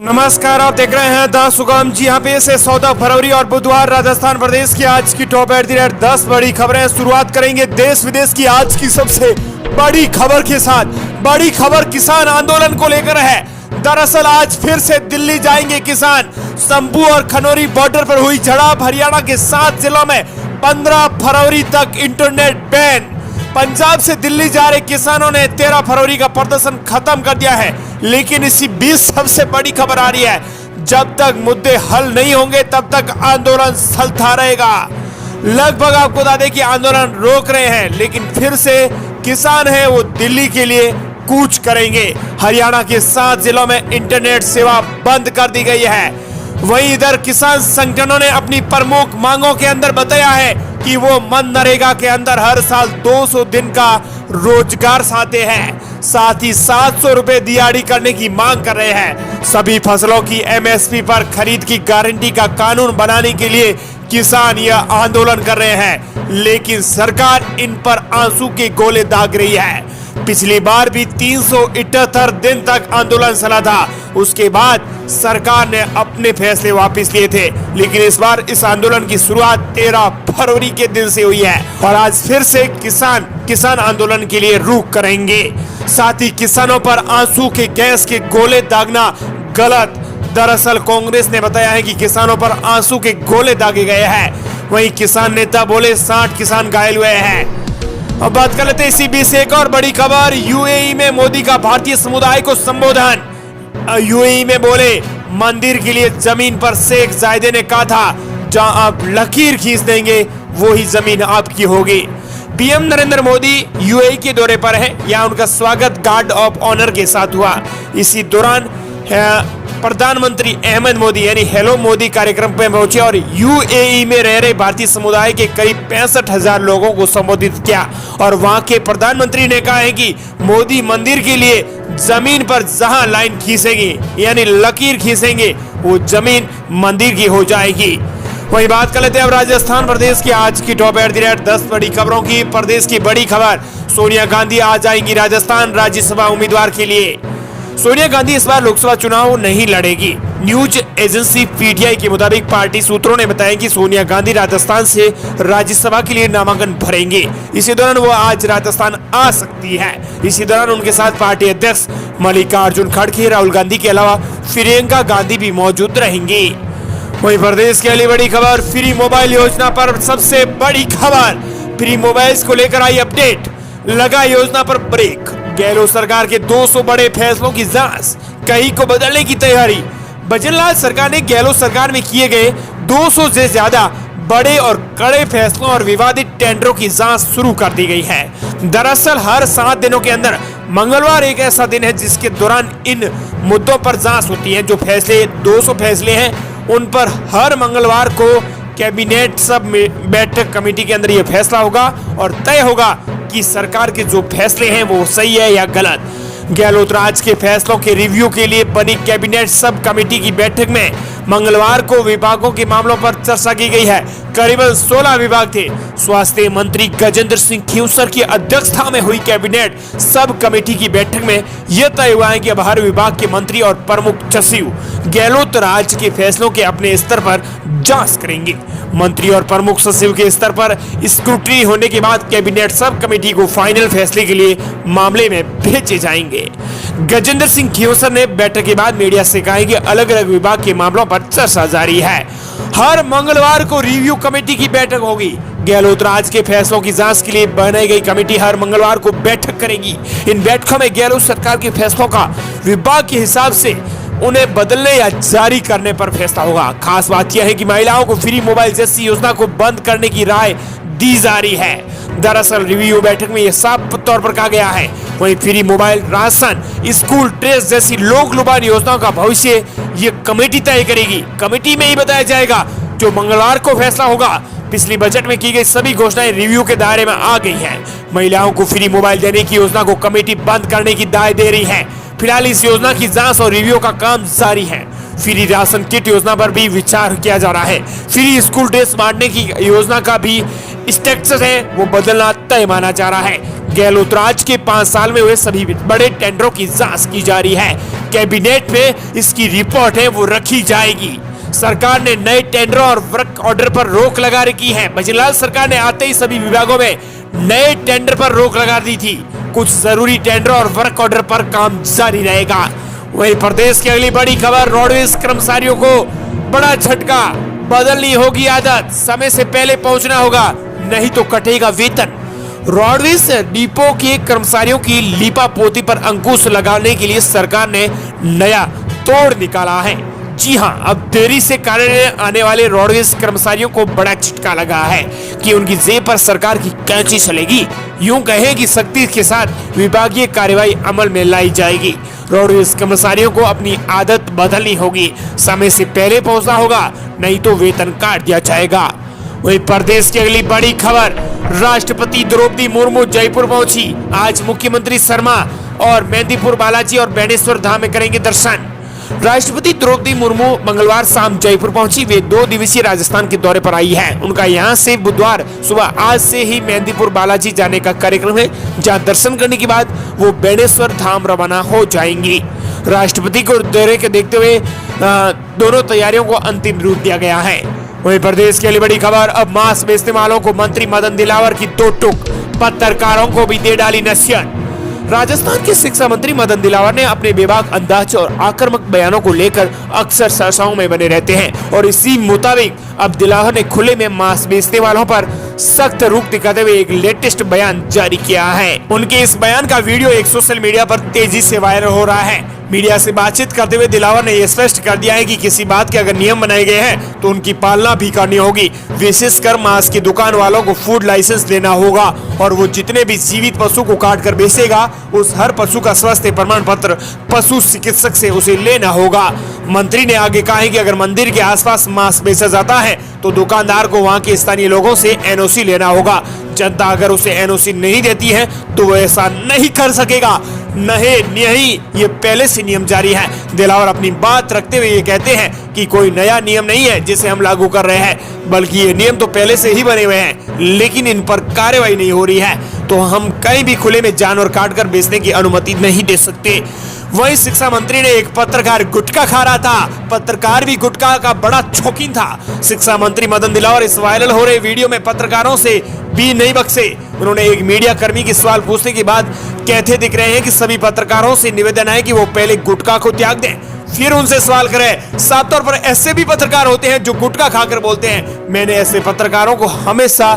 नमस्कार, आप देख रहे हैं द सुगम। जी यहाँ पे से 14 फरवरी और बुधवार राजस्थान प्रदेश की आज की टॉप एट द रेट 10 बड़ी खबरें। शुरुआत करेंगे देश विदेश की आज की सबसे बड़ी खबर के साथ। बड़ी खबर किसान आंदोलन को लेकर है। दरअसल आज फिर से दिल्ली जाएंगे किसान। संभू और खनौरी बॉर्डर पर हुई झड़प। हरियाणा के 7 जिलों में 15 फरवरी तक इंटरनेट बैन। पंजाब से दिल्ली जा रहे किसानों ने 13 फरवरी का प्रदर्शन खत्म कर दिया है। लेकिन इसी बीच सबसे बड़ी खबर आ रही है, जब तक मुद्दे हल नहीं होंगे तब तक आंदोलन चलता रहेगा। लगभग आपको बता दें कि आंदोलन रोक रहे हैं, लेकिन फिर से किसान हैं वो दिल्ली के लिए कूच करेंगे। हरियाणा के 7 जिलों में इंटरनेट सेवा बंद कर दी गई है। वहीं इधर किसान संगठनों ने अपनी प्रमुख मांगों के अंदर बताया है कि वो मनरेगा के अंदर हर साल 200 दिन का रोजगार चाहते हैं। साथ ही 700 रुपए दिहाड़ी करने की मांग कर रहे हैं। सभी फसलों की एमएसपी पर खरीद की गारंटी का कानून बनाने के लिए किसान यह आंदोलन कर रहे हैं, लेकिन सरकार इन पर आंसू के गोले दाग रही है। पिछली बार भी 378 दिन तक आंदोलन चला था। उसके बाद सरकार ने अपने फैसले वापस लिए थे, लेकिन इस बार इस आंदोलन की शुरुआत 13 फरवरी के दिन से हुई है और आज फिर से किसान आंदोलन के लिए रुख करेंगे। साथ ही किसानों पर आंसू के गैस के गोले दागना गलत। दरअसल कांग्रेस ने बताया है कि किसानों पर आंसू के गोले दागे गए हैं। वहीं किसान नेता बोले 60 किसान घायल हुए हैं। अब बात कर लेते हैं इसी बीच एक और बड़ी खबर। यूएई में मोदी का भारतीय समुदाय को संबोधन। यूएई में बोले मंदिर के लिए जमीन पर शेख जायदे ने कहा था, जहां आप लकीर खींच देंगे वो ही जमीन आपकी होगी। पीएम नरेंद्र मोदी यूएई के दौरे पर है। यहाँ उनका स्वागत गार्ड ऑफ ऑनर के साथ हुआ। इसी दौरान प्रधानमंत्री अहमद मोदी यानी हेलो मोदी कार्यक्रम में पहुंचे और यूएई में रह रहे भारतीय समुदाय के करीब 65,000 लोगों को संबोधित किया। और वहां के प्रधानमंत्री ने कहा है कि मोदी मंदिर के लिए जमीन पर जहां लाइन खींचेंगे यानी लकीर खींचेंगे वो जमीन मंदिर की हो जाएगी। वही बात कर लेते हैं अब राजस्थान प्रदेश की आज की टॉप एट द रेट 10 बड़ी खबरों की। प्रदेश की बड़ी खबर, सोनिया गांधी आ जाएंगी राजस्थान राज्यसभा उम्मीदवार के लिए। सोनिया गांधी इस बार लोकसभा चुनाव नहीं लड़ेगी। न्यूज एजेंसी पीटीआई के मुताबिक पार्टी सूत्रों ने बताया कि सोनिया गांधी राजस्थान से राज्यसभा के लिए नामांकन भरेंगे। इसी दौरान वो आज राजस्थान आ सकती है। इसी दौरान उनके साथ पार्टी अध्यक्ष मल्लिकार्जुन खड़गे, राहुल गांधी के अलावा प्रियंका गांधी भी मौजूद रहेंगी। वहीं प्रदेश की अगली बड़ी खबर, फ्री मोबाइल योजना पर सबसे बड़ी खबर। फ्री मोबाइल को लेकर आई अपडेट, लगा योजना पर ब्रेक। गहलोत सरकार के 200 बड़े फैसलों की जांच, कहीं को बदलने की तैयारी। भजनलाल सरकार ने गहलोत सरकार में किए गए 200 से ज्यादा बड़े और कड़े फैसलों और विवादित टेंडरों की जांच शुरू कर दी गई है। दरअसल हर 7 दिनों के अंदर मंगलवार एक ऐसा दिन है जिसके दौरान इन मुद्दों पर जांच होती है। जो फैसले 200 फैसले हैं उन पर हर मंगलवार को कैबिनेट सब बैठक कमेटी के अंदर यह फैसला होगा और तय होगा कि सरकार के जो फैसले हैं वो सही है या गलत। गहलोत राज के फैसलों के रिव्यू के लिए बनी कैबिनेट सब कमेटी की बैठक में मंगलवार को विभागों के मामलों पर चर्चा की गई है। करीबन 16 विभाग थे। स्वास्थ्य मंत्री गजेंद्र सिंह खींवसर की अध्यक्षता में हुई कैबिनेट सब कमेटी की बैठक में यह तय हुआ है कि अब हर विभाग के मंत्री और प्रमुख सचिव गहलोत राज के फैसलों के अपने स्तर पर जांच करेंगे। मंत्री और प्रमुख सचिव के स्तर पर स्क्रूटनी होने के बाद कैबिनेट सब कमेटी को फाइनल फैसले के लिए मामले में भेजे जाएंगे। गजेंद्र सिंह खींवसर ने बैठक के बाद मीडिया से कहा कि अलग अलग विभाग के मामलों पर चर्चा जारी है। हर मंगलवार को रिव्यू कमेटी की बैठक होगी। गहलोत राज के फैसलों की जांच के लिए बनाई गई कमेटी हर मंगलवार को बैठक करेगी। इन बैठकों में गहलोत सरकार के फैसलों का विभाग के हिसाब से उन्हें बदलने या जारी करने पर फैसला होगा। खास बात यह है कि महिलाओं को फ्री मोबाइल जैसी योजना को बंद करने की राय दी जा रही है। दरअसल रिव्यू बैठक में यह साफ तौर पर कहा गया है। वहीं free mobile, ration, school dress जैसी लोक लुभान योजनाओं का भविष्य ये कमेटी तय करेगी। कमेटी में ही बताया जाएगा। जो मंगलवार को फैसला होगा। पिछली बजट में की गई सभी घोषणाएं रिव्यू के दायरे में आ गई हैं। महिलाओं को फ्री मोबाइल देने की योजना को कमेटी बंद करने की दाय दे रही है। फिलहाल इस योजना की जांच और रिव्यू का काम जारी है। फ्री राशन किट योजना पर भी विचार किया जा रहा है। फ्री स्कूल ड्रेस बांटने की योजना का भी स्ट्रक्चर है वो बदलना तय माना जा रहा है। गहलोत राज के 5 साल में हुए सभी बड़े टेंडरों की जांच की जा रही है। कैबिनेट में इसकी रिपोर्ट है वो रखी जाएगी। सरकार ने नए टेंडरों और वर्क ऑर्डर पर रोक लगा रखी है। भजनलाल सरकार ने आते ही सभी विभागों में नए टेंडर पर रोक लगा दी थी। कुछ जरूरी टेंडर और वर्क ऑर्डर पर काम जारी रहेगा। वहीं प्रदेश की अगली बड़ी खबर, रोडवेज कर्मचारियों को बड़ा झटका, बदलनी होगी आदत, समय से पहले पहुंचना होगा नहीं तो कटेगा वेतन। रोडवेज डिपो के कर्मचारियों की लीपापोती पर अंकुश लगाने के लिए सरकार ने नया तोड़ निकाला है। जी हां, अब देरी से कार्यालय आने वाले रोडवेज कर्मचारियों को बड़ा झटका लगा है कि उनकी जेब पर सरकार की कैंची चलेगी। यूं कहें कि सख्ती के साथ विभागीय कार्रवाई अमल में लाई जाएगी। रोडवेज कर्मचारियों को अपनी आदत बदलनी होगी, समय से पहले पहुंचना होगा नहीं तो वेतन काट दिया जाएगा। वहीं प्रदेश की अगली बड़ी खबर, राष्ट्रपति द्रौपदी मुर्मू जयपुर पहुंची। आज मुख्यमंत्री शर्मा और मेहंदीपुर बालाजी और बेणेश्वर धाम में करेंगे दर्शन। राष्ट्रपति द्रौपदी मुर्मू मंगलवार शाम जयपुर पहुंची। वे 2 दिवसीय राजस्थान के दौरे पर आई है। उनका यहां से बुधवार सुबह आज से ही मेहंदीपुर बालाजी जाने का कार्यक्रम है, जहां दर्शन करने के बाद वो बेणेश्वर धाम रवाना हो जाएंगी। राष्ट्रपति को दौरे के देखते हुए दोनों तैयारियों को अंतिम रूप दिया गया है। वहीं प्रदेश की अगली बड़ी खबर, अब मांस बेचने वालों को मंत्री मदन दिलावर की 2 टूक, पत्रकारों को भी दे डाली नसीहत। राजस्थान के शिक्षा मंत्री मदन दिलावर ने अपने बेबाक अंदाज और आक्रामक बयानों को लेकर अक्सर चर्चाओं में बने रहते हैं और इसी मुताबिक अब दिलावर ने खुले में मांस बेचने वालों पर सख्त रुख दिखाते हुए एक लेटेस्ट बयान जारी किया है। उनके इस बयान का वीडियो एक सोशल मीडिया पर तेजी से वायरल हो रहा है। मीडिया से बातचीत करते हुए दिलावर ने यह स्पष्ट कर दिया है कि किसी बात के अगर नियम बनाए गए हैं तो उनकी पालना भी करनी होगी। विशेषकर मांस की दुकान वालों को फूड लाइसेंस लेना होगा और वो जितने भी जीवित पशु को काट कर बेचेगा उस हर पशु का स्वास्थ्य प्रमाण पत्र पशु चिकित्सक से उसे लेना होगा। मंत्री ने आगे कहा है कि अगर मंदिर के आसपास मांस बेचा जाता है तो दुकानदार को वहां के स्थानीय लोगों से एनओसी लेना होगा। जनता अगर उसे एनओसी नहीं देती है तो वो ऐसा नहीं कर सकेगा। नहीं, ये पहले से नियम जारी है। दिलावर अपनी बात रखते हुए ये कहते हैं कि कोई नया नियम नहीं है जिसे हम लागू कर रहे हैं, बल्कि ये नियम तो पहले से ही बने हुए हैं, लेकिन इन पर कार्रवाई नहीं हो रही है। तो हम कहीं भी खुले में जानवर काट कर बेचने की अनुमति नहीं दे सकते। वहीं शिक्षा मंत्री ने एक पत्रकार गुटखा खा रहा था। पत्रकार भी गुटखा का बड़ा शौकीन था। शिक्षा मंत्री मदन दिलावर इस वायरल हो रहे वीडियो में पत्रकारों से भी नहीं बख्शे। उन्होंने एक मीडिया कर्मी की सवाल पूछने के बाद कहते दिख रहे हैं कि सभी पत्रकारों से निवेदन है कि वो पहले गुटखा को त्याग दें, फिर उनसे सवाल करें। साफ तौर पर ऐसे भी पत्रकार होते हैं जो गुटखा खाकर बोलते हैं। मैंने ऐसे पत्रकारों को हमेशा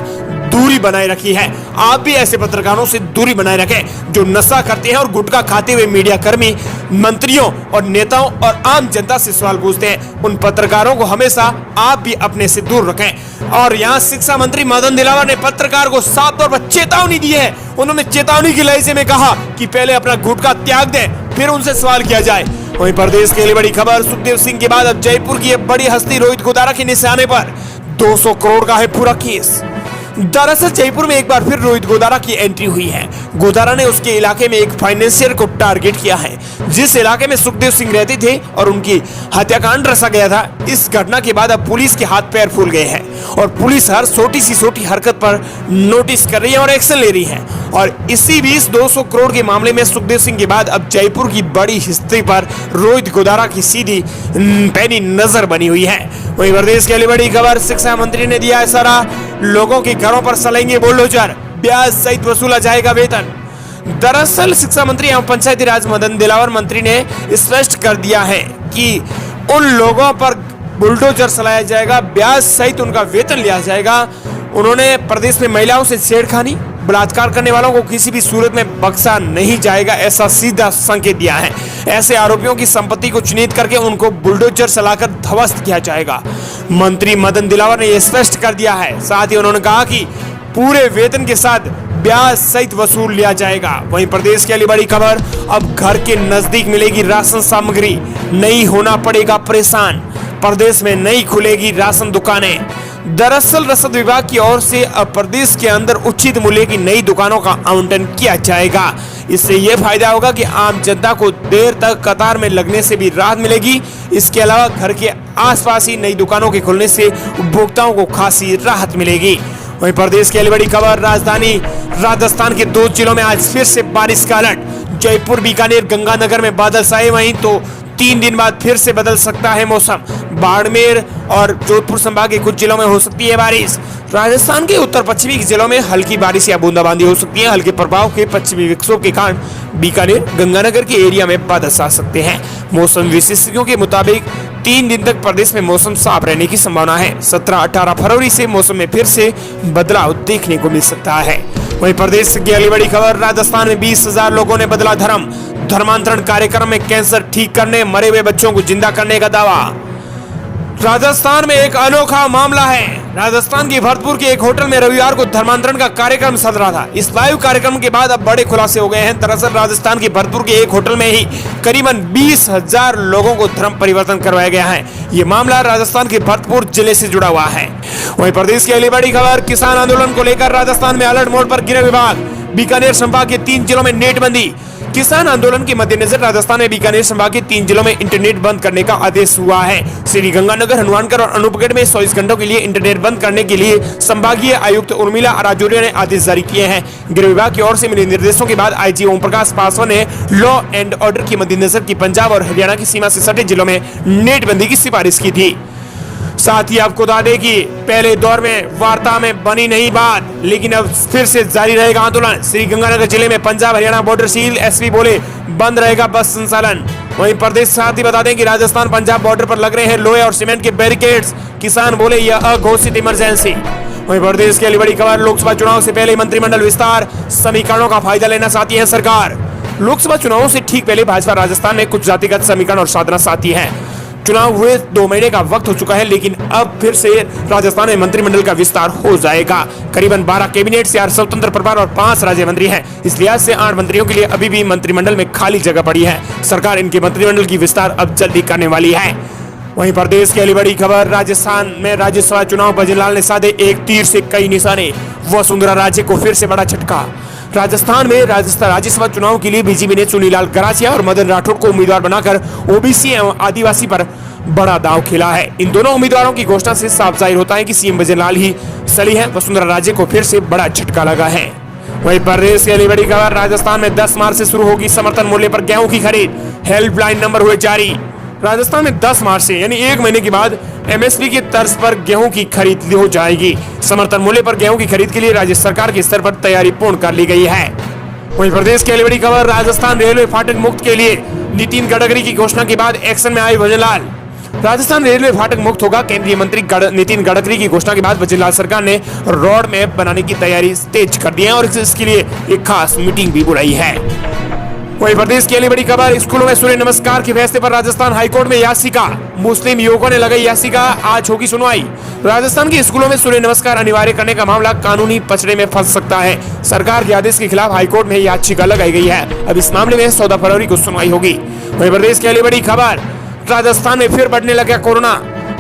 दूरी बनाए रखी है। आप भी ऐसे पत्रकारों से दूरी बनाए रखें जो नशा करते हैं और गुटखा खाते हुए मीडिया कर्मी, मंत्रियों और नेताओं और आम जनता से सवाल पूछते हैं। उन पत्रकारों को हमेशा आप भी अपने से दूर रखें। और यहाँ शिक्षा मंत्री मदन दिलावर ने पत्रकार को साफ तौर पर चेतावनी दी है। उन्होंने चेतावनी के लहजे में कहा कि पहले अपना गुटखा त्याग दें, फिर उनसे सवाल किया जाए। वहीं प्रदेश के लिए बड़ी खबर, सुखदेव सिंह के बाद अब जयपुर की बड़ी हस्ती रोहित गोदारा के निशाने पर। 200 करोड़ का है पूरा केस। दरअसल जयपुर में एक बार फिर रोहित गोदारा की एंट्री हुई है। गोदारा ने उसके इलाके में एक फाइनेंशियर को टारगेट किया है, जिस इलाके में सुखदेव सिंह रहते थे और उनकी हत्याकांड रचा गया था। इस घटना के बाद अब पुलिस के हाथ पैर फूल गए हैं और पुलिस हर छोटी सी छोटी हरकत पर नोटिस कर रही है और एक्शन ले रही है। और इसी बीच 200 करोड़ के मामले में सुखदेव सिंह के बाद अब जयपुर की बड़ी हिस्से पर रोहित गोदारा की सीधी पैनी नजर बनी हुई है। वहीं प्रदेश के लिए बड़ी खबर, शिक्षा मंत्री ने दिया इशारा, लोगों के घरों पर चलेंगे बुलडोजर, ब्याज सहित वसूला जाएगा वेतन। दरअसल शिक्षा मंत्री एवं पंचायती राज मदन दिलावर मंत्री ने स्पष्ट कर दिया है कि उन लोगों पर बुलडोजर चलाया जाएगा, ब्याज सहित उनका वेतन लिया जाएगा। उन्होंने प्रदेश में महिलाओं से छेड़खानी, बलात्कार करने वालों को किसी भी सूरत में बख्शा नहीं जाएगा, ऐसा सीधा संकेत दिया है। ऐसे आरोपियों की संपत्ति को चिन्हित करके उनको बुलडोजर चलाकर ध्वस्त किया जाएगा। मंत्री मदन दिलावर ने यह स्पष्ट कर दिया है। साथ ही उन्होंने कहा कि पूरे वेतन के साथ ब्याज सहित वसूल लिया जाएगा। वहीं प्रदेश के लिए बड़ी खबर, अब घर के नजदीक मिलेगी राशन सामग्री, नहीं होना पड़ेगा परेशान। प्रदेश में नई खुलेगी राशन दुकानें। दरअसल रसद विभाग की ओर से अब प्रदेश के अंदर उचित मूल्य की नई दुकानों का आवंटन किया जाएगा। इससे यह फायदा होगा कि आम जनता को देर तक कतार में लगने से भी राहत मिलेगी। इसके अलावा घर के आसपास ही नई दुकानों के खुलने से उपभोक्ताओं को खासी राहत मिलेगी। वहीं प्रदेश की बड़ी खबर, राजधानी राजस्थान के 2 जिलों में आज फिर से बारिश का अलर्ट। जयपुर, बीकानेर, गंगानगर में बादल छाए, वहीं तो 3 दिन बाद फिर से बदल सकता है मौसम। बाड़मेर और जोधपुर संभाग के कुछ जिलों में हो सकती है बारिश। राजस्थान के उत्तर पश्चिमी जिलों में हल्की बारिश या बूंदाबांदी हो सकती है। हल्के प्रभाव के पश्चिमी विक्षोभ के कारण बीकानेर, गंगानगर के एरिया में बादल आ सकते हैं। मौसम विशेषज्ञों के मुताबिक 3 दिन तक प्रदेश में मौसम साफ रहने की संभावना है। 17-18 फरवरी से मौसम में फिर से बदलाव देखने को मिल सकता है। वहीं प्रदेश की अगली बड़ी खबर, राजस्थान में 20,000 लोगों ने बदला धर्म। धर्मांतरण कार्यक्रम में कैंसर ठीक करने, मरे हुए बच्चों को जिंदा करने का दावा। राजस्थान में एक अनोखा मामला है। राजस्थान के भरतपुर के एक होटल में रविवार को धर्मांतरण का कार्यक्रम चल रहा था। इस लाइव कार्यक्रम के बाद अब बड़े खुलासे हो गए हैं। दरअसल राजस्थान के भरतपुर के एक होटल में ही करीबन 20,000 लोगों को धर्म परिवर्तन करवाया गया है। ये मामला राजस्थान के भरतपुर जिले से जुड़ा हुआ है। वहीं प्रदेश की अगली बड़ी खबर, किसान आंदोलन को लेकर राजस्थान में अलर्ट मोड पर गृह विभाग। बीकानेर संभाग के 3 जिलों में नेट बंदी। किसान आंदोलन के मद्देनजर राजस्थान में बीकानेर संभाग के 3 जिलों में इंटरनेट बंद करने का आदेश हुआ है। श्री गंगानगर, हनुमानगढ़ और अनूपगढ़ में 24 घंटों के लिए इंटरनेट बंद करने के लिए संभागीय आयुक्त उर्मिला राजौरिया ने आदेश जारी किए हैं। गृह विभाग की ओर से मिले निर्देशों के बाद आईजी ओम प्रकाश पासवान ने लॉ एंड ऑर्डर के मद्देनजर की पंजाब और हरियाणा की सीमा से सटे जिलों में नेट बंदी की सिफारिश की थी। साथ ही आपको बता दें कि पहले दौर में वार्ता में बनी नहीं बात, लेकिन अब फिर से जारी रहेगा आंदोलन। श्री गंगानगर जिले में Punjab Haryana border seal, SP बोले बंद रहेगा बस संचालन। वहीं प्रदेश साथ ही बता दें कि राजस्थान पंजाब बॉर्डर पर लग रहे हैं लोहे और सीमेंट के बैरिकेड्स। किसान बोले यह अघोषित इमरजेंसी। वहीं प्रदेश की अगली बड़ी खबर, लोकसभा चुनाव से पहले मंत्रिमंडल विस्तार, समीकरणों का फायदा लेना चाहती है सरकार। लोकसभा चुनावों से ठीक पहले भाजपा राजस्थान में कुछ जातिगत समीकरण और साधना चाहती है। चुनाव हुए 2 महीने का वक्त हो चुका है, लेकिन अब फिर से राजस्थान में मंत्रिमंडल का विस्तार हो जाएगा। करीबन 12 कैबिनेट, 4 स्वतंत्र प्रभार और 5 राज्य मंत्री हैं। इस लिहाज से 8 मंत्रियों के लिए अभी भी मंत्रिमंडल में खाली जगह पड़ी है। सरकार इनके मंत्रिमंडल की विस्तार अब जल्दी करने वाली है। वहीं प्रदेश की अगली बड़ी खबर, राजस्थान में राज्यसभा चुनाव, भजनलाल ने साधे एक तीर से कई निशाने। वसुंधरा राजे को फिर से बड़ा झटका। राजस्थान में राज्यसभा चुनाव के लिए बीजेपी ने चुनीलाल गरासिया और मदन राठौड़ को उम्मीदवार बनाकर ओबीसी एवं आदिवासी पर बड़ा दांव खेला है। इन दोनों उम्मीदवारों की घोषणा से साफ जाहिर होता है कि सीएम भजनलाल ही सही है। वसुंधरा राजे को फिर से बड़ा झटका लगा है। वहीं प्रदेश की अगली बड़ी खबर, राजस्थान में 10 मार्च से शुरू होगी समर्थन मूल्य पर गेहूं की खरीद। हेल्पलाइन नंबर हुए जारी। राजस्थान में 10 मार्च से यानी 1 महीने के बाद एमएसपी की तर्ज पर गेहूं की खरीद हो जाएगी। समर्थन मूल्य पर गेहूं की खरीद के लिए राज्य सरकार के स्तर पर तैयारी पूर्ण कर ली गई है। वहीं प्रदेश की अगली बड़ी खबर, राजस्थान रेलवे फाटक मुक्त के लिए नितिन गडकरी की घोषणा के बाद एक्शन में आए भजनलाल। राजस्थान रेलवे फाटक मुक्त होगा। केंद्रीय मंत्री नितिन गडकरी की घोषणा के बाद भजनलाल सरकार ने रोड मैप बनाने की तैयारी तेज कर दी है और इसके लिए एक खास मीटिंग भी बुलाई है। वहीं प्रदेश की अगली बड़ी खबर, स्कूलों में सूर्य नमस्कार के फैसले पर राजस्थान हाईकोर्ट में याचिका। मुस्लिम युवकों ने लगाई याचिका, आज होगी सुनवाई। राजस्थान के स्कूलों में सूर्य नमस्कार अनिवार्य करने का मामला कानूनी पचड़े में फंस सकता है। सरकार के आदेश के खिलाफ हाईकोर्ट में याचिका लगाई गई है। अब इस मामले में 14 फरवरी को सुनवाई होगी। वहीं प्रदेश की अगली बड़ी खबर, राजस्थान में फिर बढ़ने लगा कोरोना।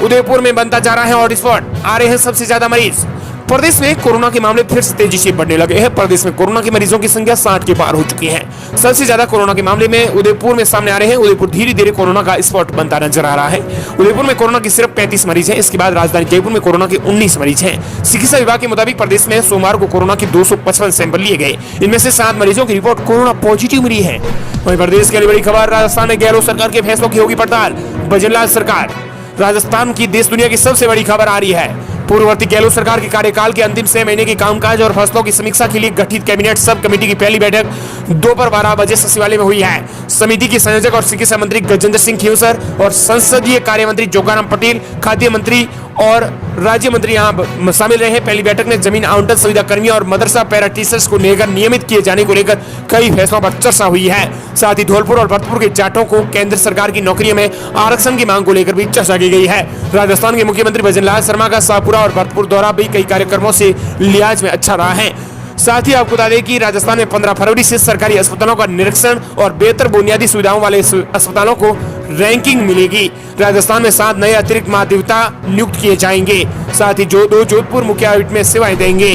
उदयपुर में बनता जा रहा है हॉटस्पॉट, आ रहे हैं सबसे ज्यादा मरीज। प्रदेश में कोरोना के मामले फिर से तेजी से बढ़ने लगे हैं। प्रदेश में कोरोना के मरीजों की संख्या 60 के पार हो चुकी है। सबसे ज्यादा कोरोना के मामले में उदयपुर में सामने आ रहे हैं। उदयपुर धीरे धीरे कोरोना का स्पॉट बनता नजर आ रहा है। उदयपुर में कोरोना के सिर्फ 35 मरीज हैं। इसके बाद राजधानी जयपुर में कोरोना के 19 मरीज हैं। चिकित्सा विभाग के मुताबिक प्रदेश में सोमवार को कोरोना के 255 सैंपल लिए गए। इनमें से 7 मरीजों की रिपोर्ट कोरोना पॉजिटिव मिली है। वहीं प्रदेश की बड़ी खबर, राजस्थान में गहलोत सरकार के फैसलों की होगी पड़ताल। भजनलाल सरकार, राजस्थान की देश दुनिया की सबसे बड़ी खबर आ रही है। पूर्ववर्ती गहलोत सरकार के कार्यकाल के अंतिम 6 महीने के कामकाज और फैसलों की समीक्षा के लिए गठित कैबिनेट सब कमेटी की पहली बैठक दोपहर 12 बजे सचिवालय में हुई है। समिति के संयोजक और चिकित्सा मंत्री गजेंद्र सिंह खींवसर और संसदीय कार्य मंत्री जोगाराम पटेल, खाद्य मंत्री और राज्य मंत्री यहाँ शामिल रहे। पहली बैठक में जमीन आवंटन, सुविधा कर्मियों और मदरसा पैरा टीचर्स को नियमित किए जाने को लेकर कई फैसलों पर चर्चा हुई है। साथ ही धौलपुर और भरतपुर के जाटों को केंद्र सरकार की नौकरियों में आरक्षण की मांग को लेकर भी चर्चा की गई है। राजस्थान के मुख्यमंत्री भजनलाल शर्मा का शाहपुरा और भरतपुर दौरा भी कई कार्यक्रमों से लिहाज में अच्छा रहा है। साथ ही आपको बता दें कि राजस्थान में 15 फरवरी से सरकारी अस्पतालों का निरीक्षण और बेहतर बुनियादी सुविधाओं वाले अस्पतालों को रैंकिंग मिलेगी। राजस्थान में 7 नए अतिरिक्त महाधिवक्ता नियुक्त किए जाएंगे। साथ ही जोधपुर मुख्यालय में सेवाएं देंगे।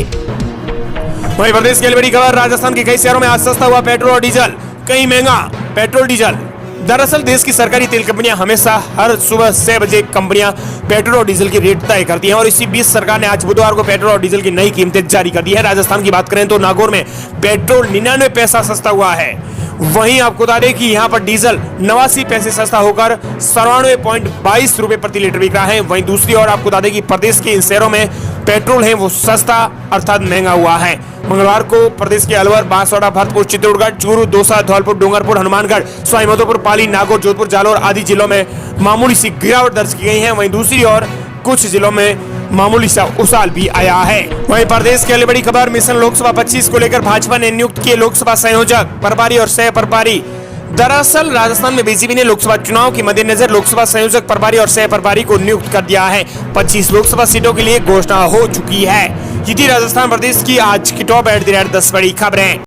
वहीं प्रदेश की बड़ी खबर, राजस्थान के कई शहरों में आज सस्ता हुआ पेट्रोल और डीजल, कहीं महंगा पेट्रोल डीजल। दरअसल देश की सरकारी तेल कंपनियां हमेशा हर सुबह 6 बजे कंपनियां पेट्रोल और डीजल की रेट तय करती हैं और इसी बीच सरकार ने आज बुधवार को पेट्रोल और डीजल की नई कीमतें जारी कर दी है। राजस्थान की बात करें तो नागौर में पेट्रोल 99 पैसा सस्ता हुआ है। वहीं आपको बता दें कि यहाँ पर डीजल 89 पैसे सस्ता होकर 97.22 रुपए प्रति लीटर बिक रहा है। वहीं दूसरी ओर आपको बता दें कि प्रदेश के इन शहरों में पेट्रोल है वो सस्ता अर्थात महंगा हुआ है। मंगलवार को प्रदेश के अलवर, बांसवाड़ा, भरतपुर, चित्तौड़गढ़, चूरू, दौसा, धौलपुर, डूंगरपुर, हनुमानगढ़, सवाईमाधोपुर, पाली, नागौर, जोधपुर, जालौर आदि जिलों में मामूली सी गिरावट दर्ज की गई है। वहीं दूसरी ओर कुछ जिलों में मामूली सा उछाल भी आया है। वहीं प्रदेश की अगली बड़ी खबर, मिशन लोकसभा 25 को लेकर भाजपा ने नियुक्त किए लोकसभा संयोजक, प्रभारी और सह प्रभारी। दरअसल राजस्थान में बीजेपी ने लोकसभा चुनाव के मद्देनजर लोकसभा संयोजक, प्रभारी और सह प्रभारी को नियुक्त कर दिया है। 25 लोकसभा सीटों के लिए घोषणा हो चुकी है। ये थी राजस्थान प्रदेश की आज की टॉप @ 10 बड़ी खबरें।